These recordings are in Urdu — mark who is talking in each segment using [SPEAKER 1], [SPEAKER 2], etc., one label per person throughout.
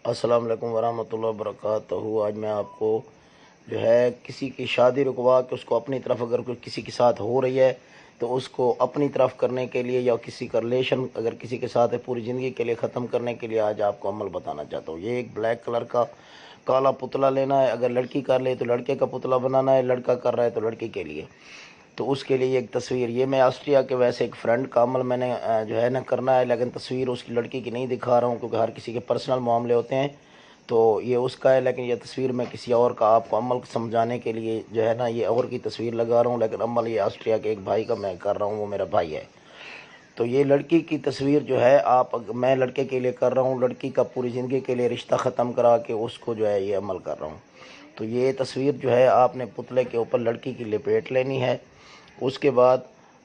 [SPEAKER 1] السلام علیکم ورحمۃ اللہ وبرکاتہ۔ آج میں آپ کو جو ہے کسی کی شادی رکوا کے اس کو اپنی طرف اگر کوئی کسی کے ساتھ ہو رہی ہے تو اس کو اپنی طرف کرنے کے لیے یا کسی کا ریلیشن اگر کسی کے ساتھ ہے پوری زندگی کے لیے ختم کرنے کے لیے آج آپ کو عمل بتانا چاہتا ہوں۔ یہ ایک بلیک کلر کا کالا پتلا لینا ہے، اگر لڑکی کر لے تو لڑکے کا پتلا بنانا ہے، لڑکا کر رہا ہے تو لڑکی کے لیے۔ تو اس کے لیے ایک تصویر، یہ میں آسٹریا کے ویسے ایک فرینڈ کا عمل میں نے جو ہے نا کرنا ہے، لیکن تصویر اس کی لڑکی کی نہیں دکھا رہا ہوں کیونکہ ہر کسی کے پرسنل معاملے ہوتے ہیں، تو یہ اس کا ہے، لیکن یہ تصویر میں کسی اور کا آپ کو عمل سمجھانے کے لیے جو ہے نا یہ اور کی تصویر لگا رہا ہوں، لیکن عمل یہ آسٹریا کے ایک بھائی کا میں کر رہا ہوں، وہ میرا بھائی ہے۔ تو یہ لڑکی کی تصویر جو ہے میں لڑکے کے لیے کر رہا ہوں، لڑکی کا پوری زندگی کے لیے رشتہ ختم کرا کے اس کو جو ہے یہ عمل کر رہا ہوں۔ تو یہ تصویر جو ہے آپ نے پتلے کے اوپر لڑکی کی لپیٹ لینی ہے، اس کے بعد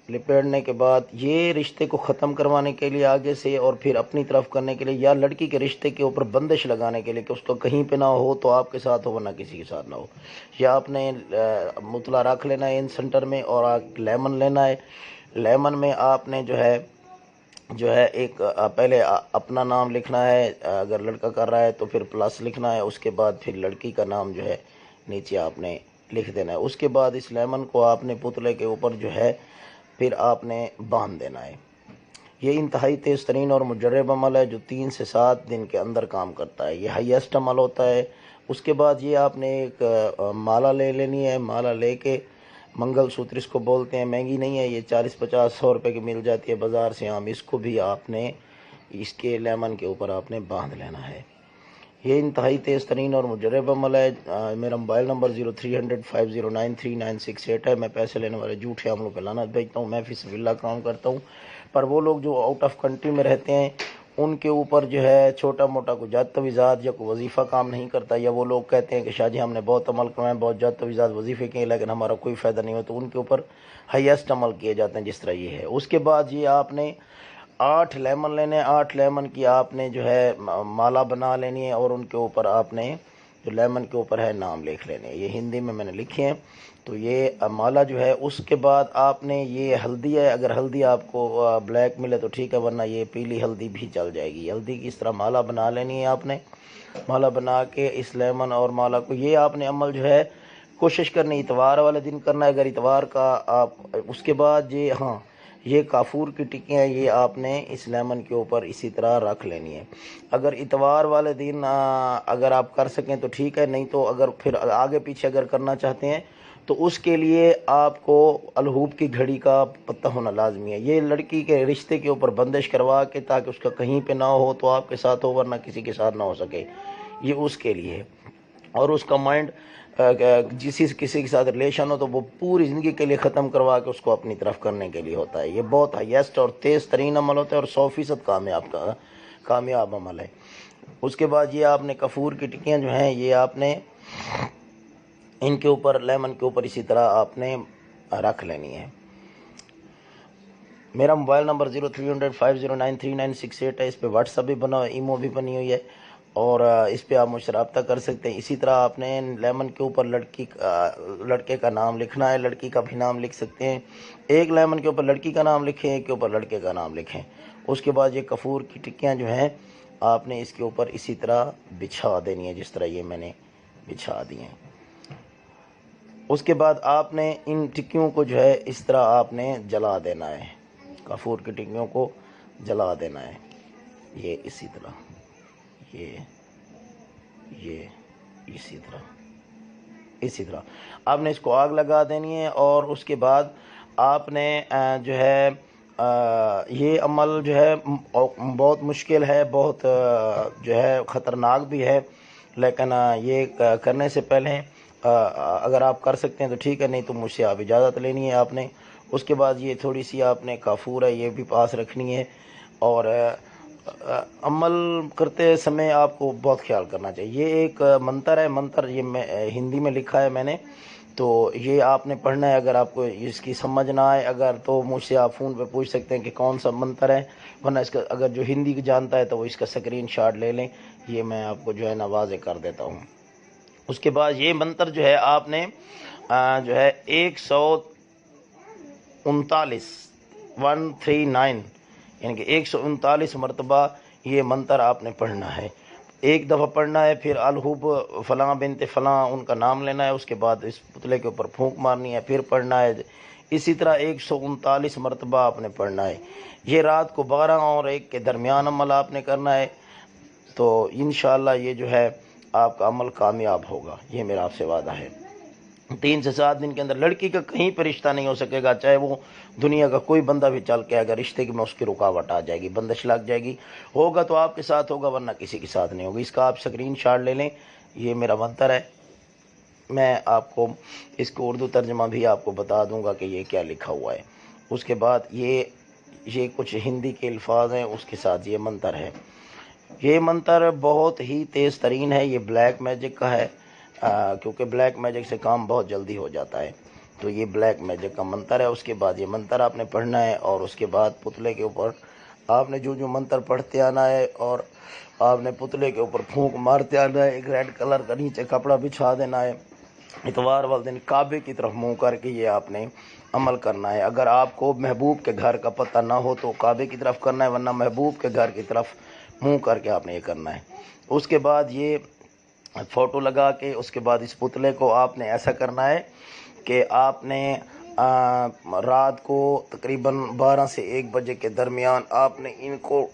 [SPEAKER 1] لپیٹنے کے بعد یہ رشتے کو ختم کروانے کے لیے آگے سے اور پھر اپنی طرف کرنے کے لیے یا لڑکی کے رشتے کے اوپر بندش لگانے کے لیے کہ اس کو کہیں پہ نہ ہو تو آپ کے ساتھ ہو ورنہ کسی کے ساتھ نہ ہو، یا آپ نے مطلع رکھ لینا ہے ان سینٹر میں، اور لیمن لینا ہے۔ لیمن میں آپ نے جو ہے ایک پہلے اپنا نام لکھنا ہے، اگر لڑکا کر رہا ہے تو پھر پلس لکھنا ہے، اس کے بعد پھر لڑکی کا نام جو ہے نیچے آپ نے لکھ دینا ہے۔ اس کے بعد اس لیمن کو آپ نے پتلے کے اوپر جو ہے پھر آپ نے باندھ دینا ہے۔ یہ انتہائی تیز ترین اور مجرب عمل ہے جو 3 سے 7 دن کے اندر کام کرتا ہے، یہ ہائیسٹ عمل ہوتا ہے۔ اس کے بعد یہ آپ نے ایک مالا لے لینی ہے، مالا لے کے منگل سوتر اس کو بولتے ہیں، مہنگی نہیں ہے، یہ 40-50-100 روپے کی مل جاتی ہے بازار سے عام، اس کو بھی آپ نے اس کے لیمن کے اوپر آپ نے باندھ لینا ہے۔ یہ انتہائی تیز ترین اور مجرب عمل ہے۔ میرا موبائل نمبر 030050933968 ہے۔ میں پیسے لینے والے جھوٹے عملوں پہ لعنت بھیجتا ہوں، میں فی سبیل اللہ کام کرتا ہوں، پر وہ لوگ جو آؤٹ آف کنٹری میں رہتے ہیں ان کے اوپر جو ہے چھوٹا موٹا کوئی جات تویزات یا کوئی وظیفہ کام نہیں کرتا، یا وہ لوگ کہتے ہیں کہ شاہ جی ہم نے بہت عمل کروائے، بہت جات تویزات وظیفے کیے لیکن ہمارا کوئی فائدہ نہیں ہوا، تو ان کے اوپر ہائیسٹ عمل کیے جاتے ہیں جس طرح یہ ہے۔ اس کے بعد یہ آپ نے 8 لیمن لینے، 8 لیمن کی آپ نے جو ہے مالا بنا لینی ہے، اور ان کے اوپر آپ نے جو لیمن کے اوپر ہے نام لکھ لینے، یہ ہندی میں نے لکھے ہیں۔ تو یہ مالا جو ہے، اس کے بعد آپ نے یہ ہلدی ہے، اگر ہلدی آپ کو بلیک ملے تو ٹھیک ہے، ورنہ یہ پیلی ہلدی بھی چل جائے گی۔ ہلدی کی اس طرح مالا بنا لینی ہے آپ نے، مالا بنا کے اس لیمن اور مالا کو یہ آپ نے عمل جو ہے کوشش کرنی اتوار والے دن کرنا ہے، اگر اتوار کا آپ اس کے بعد یہ کافور کی ٹکیاں یہ آپ نے اس لیمن کے اوپر اسی طرح رکھ لینی ہے۔ اگر اتوار والے دن اگر آپ کر سکیں تو ٹھیک ہے، نہیں تو اگر پھر آگے پیچھے اگر کرنا چاہتے ہیں تو اس کے لیے آپ کو الہوب کی گھڑی کا پتہ ہونا لازمی ہے۔ یہ لڑکی کے رشتے کے اوپر بندش کروا کے تاکہ اس کا کہیں پہ نہ ہو تو آپ کے ساتھ ہو ورنہ کسی کے ساتھ نہ ہو سکے، یہ اس کے لیے ہے۔ اور اس کا مائنڈ کسی کے ساتھ ریلیشن ہو تو وہ پوری زندگی کے لیے ختم کروا کے اس کو اپنی طرف کرنے کے لیے ہوتا ہے۔ یہ بہت ہائیسٹ اور تیز ترین عمل ہوتا ہے اور 100% کامیاب عمل ہے۔ اس کے بعد یہ آپ نے کافور کی ٹکیاں جو ہیں یہ آپ نے ان کے اوپر لیمن کے اوپر اسی طرح آپ نے رکھ لینی ہے۔ میرا موبائل نمبر 030050933968 ہے، اس پہ واٹس ایپ بھی بنا ہوا ہے، ایمو بھی بنی ہوئی ہے، اور اس پہ آپ مجھ سے رابطہ کر سکتے ہیں۔ اسی طرح آپ نے لیمن کے اوپر لڑکے کا نام لکھنا ہے، لڑکی کا بھی نام لکھ سکتے ہیں، ایک لیمن کے اوپر لڑکی کا نام لکھیں، ایک کے اوپر لڑکے کا نام لکھیں۔ اس کے بعد یہ کافور کی ٹکیاں جو ہیں آپ نے اس کے اوپر اسی طرح بچھا دینی ہے جس طرح یہ میں نے بچھا دی ہیں۔ اس کے بعد آپ نے ان ٹکیوں کو جو ہے اس طرح آپ نے جلا دینا ہے، کافور کی ٹکیوں کو جلا دینا ہے، یہ اسی طرح، یہ اسی طرح آپ نے اس کو آگ لگا دینی ہے۔ اور اس کے بعد آپ نے جو ہے یہ عمل جو ہے بہت مشکل ہے، بہت جو ہے خطرناک بھی ہے، لیکن یہ کرنے سے پہلے اگر آپ کر سکتے ہیں تو ٹھیک ہے، نہیں تو مجھ سے آپ اجازت لینی ہے آپ نے۔ اس کے بعد یہ تھوڑی سی آپ نے کافور ہے یہ بھی پاس رکھنی ہے، اور عمل کرتے سمے آپ کو بہت خیال کرنا چاہیے۔ یہ ایک منتر ہے، منتر یہ ہندی میں لکھا ہے میں نے، تو یہ آپ نے پڑھنا ہے۔ اگر آپ کو اس کی سمجھ نہ آئے اگر تو مجھ سے آپ فون پہ پوچھ سکتے ہیں کہ کون سا منتر ہے، ورنہ اس کا اگر جو ہندی جانتا ہے تو وہ اس کا اسکرین شاٹ لے لیں، یہ میں آپ کو جو ہے نا واضح کر دیتا ہوں۔ اس کے بعد یہ منتر جو ہے آپ نے جو ہے 139 یعنی کہ 139 مرتبہ یہ منتر آپ نے پڑھنا ہے۔ ایک دفعہ پڑھنا ہے، پھر الحب فلاں بنت فلاں ان کا نام لینا ہے، اس کے بعد اس پتلے کے اوپر پھونک مارنی ہے، پھر پڑھنا ہے، اسی طرح 139 مرتبہ آپ نے پڑھنا ہے۔ یہ رات کو 12 اور 1 کے درمیان عمل آپ نے کرنا ہے، تو انشاءاللہ یہ جو ہے آپ کا عمل کامیاب ہوگا، یہ میرا آپ سے وعدہ ہے۔ 3 سے 7 دن کے اندر لڑکی کا کہیں پہ رشتہ نہیں ہو سکے گا، چاہے وہ دنیا کا کوئی بندہ بھی چل کے اگر رشتے میں اس کی رکاوٹ آ جائے گی، بندش لگ جائے گی، ہوگا تو آپ کے ساتھ ہوگا ورنہ کسی کے ساتھ نہیں ہوگا۔ اس کا آپ اسکرین شاٹ لے لیں، یہ میرا منتر ہے، میں آپ کو اس کو اردو ترجمہ بھی آپ کو بتا دوں گا کہ یہ کیا لکھا ہوا ہے۔ اس کے بعد یہ کچھ ہندی کے الفاظ ہیں، اس کے ساتھ یہ منتر ہے۔ یہ منتر بہت ہی تیز ترین ہے، یہ بلیک میجک کا ہے، کیونکہ بلیک میجک سے کام بہت جلدی ہو جاتا ہے، تو یہ بلیک میجک کا منتر ہے۔ اس کے بعد یہ منتر آپ نے پڑھنا ہے، اور اس کے بعد پتلے کے اوپر آپ نے جو منتر پڑھتے آنا ہے، اور آپ نے پتلے کے اوپر پھونک مارتے آنا ہے، ایک ریڈ کلر کا نیچے کپڑا بچھا دینا ہے، اتوار والے دن کعبے کی طرف منہ کر کے یہ آپ نے عمل کرنا ہے۔ اگر آپ کو محبوب کے گھر کا پتہ نہ ہو تو کعبے کی طرف کرنا ہے، ورنہ محبوب کے گھر کی طرف منہ کر کے آپ نے یہ کرنا ہے۔ اس کے بعد یہ فوٹو لگا کے اس کے بعد اس پتلے کو آپ نے ایسا کرنا ہے کہ آپ نے رات کو تقریباً 12 سے 1 بجے کے درمیان آپ نے ان کو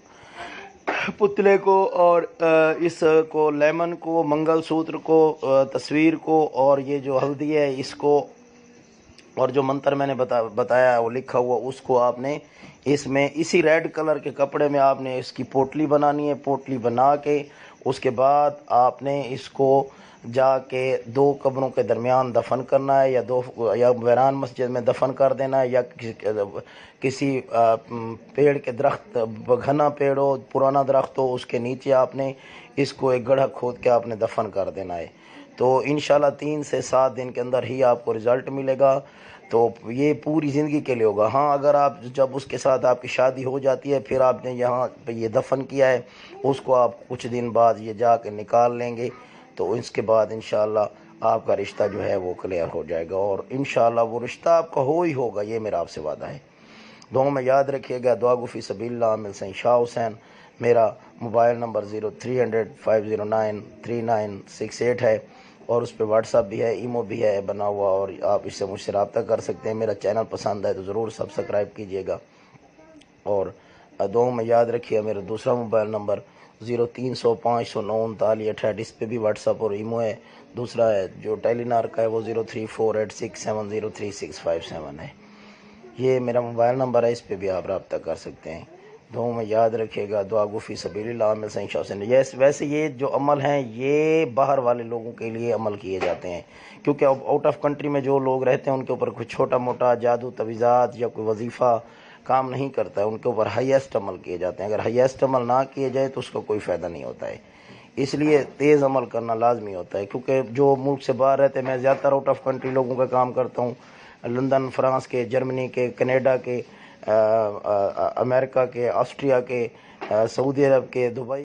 [SPEAKER 1] پتلے کو اور اس کو لیمن کو، منگل سوتر کو، تصویر کو، اور یہ جو ہلدی ہے اس کو، اور جو منتر میں نے بتایا وہ لکھا ہوا، اس کو آپ نے اس میں اسی ریڈ کلر کے کپڑے میں آپ نے اس کی پوٹلی بنانی ہے۔ پوٹلی بنا کے اس کے بعد آپ نے اس کو جا کے 2 قبروں کے درمیان دفن کرنا ہے، یا ویران مسجد میں دفن کر دینا ہے، یا کسی پیڑ کے درخت، گھنا پیڑ ہو، پرانا درخت ہو، اس کے نیچے آپ نے اس کو ایک گڑھا کھود کے آپ نے دفن کر دینا ہے۔ تو انشاءاللہ 3 سے 7 دن کے اندر ہی آپ کو رزلٹ ملے گا، تو یہ پوری زندگی کے لیے ہوگا۔ ہاں اگر آپ جب اس کے ساتھ آپ کی شادی ہو جاتی ہے، پھر آپ نے یہاں پہ یہ دفن کیا ہے، اس کو آپ کچھ دن بعد یہ جا کے نکال لیں گے، تو اس کے بعد انشاءاللہ آپ کا رشتہ جو ہے وہ کلیئر ہو جائے گا، اور انشاءاللہ وہ رشتہ آپ کا ہو ہی ہوگا، یہ میرا آپ سے وعدہ ہے۔ دعاؤں میں یاد رکھیے گا، دعا گو فی سبیل اللہ، عامر سعید شاہ حسین۔ میرا موبائل نمبر 0300-509-3968 ہے، اور اس پہ واٹس ایپ بھی ہے، ایمو بھی ہے بنا ہوا، اور آپ اس سے مجھ سے رابطہ کر سکتے ہیں۔ میرا چینل پسند ہے تو ضرور سبسکرائب کیجیے گا، اور دعاؤں میں یاد رکھیے میرا دوسرا موبائل نمبر 0300-509-3968، اس پہ بھی واٹس ایپ اور ایمو ہے۔ دوسرا ہے جو ٹیلی نار کا ہے وہ 034867033657 ہے، یہ میرا موبائل نمبر ہے، اس پہ بھی آپ رابطہ کر سکتے ہیں۔ دعاؤں میں یاد رکھیے گا، دعا گو فی سبیل اللہ، عامر سعید شاہ حسین۔ ویسے یہ جو عمل ہیں یہ باہر والے لوگوں کے لیے عمل کیے جاتے ہیں، کیونکہ اب آؤٹ آف کنٹری میں جو لوگ رہتے ہیں ان کے اوپر کوئی چھوٹا موٹا جادو تویزات یا کوئی وظیفہ کام نہیں کرتا ہے، ان کے اوپر ہائیسٹ عمل کیے جاتے ہیں۔ اگر ہائیسٹ عمل نہ کیے جائے تو اس کا کوئی فائدہ نہیں ہوتا ہے، اس لیے تیز عمل کرنا لازمی ہوتا ہے، کیونکہ جو ملک سے باہر رہتے ہیں، میں زیادہ تر آؤٹ آف کنٹری لوگوں کا کام کرتا ہوں، لندن، فرانس کے، جرمنی کے، کینیڈا کے، امریکہ کے، آسٹریا کے، سعودی عرب کے، دبئی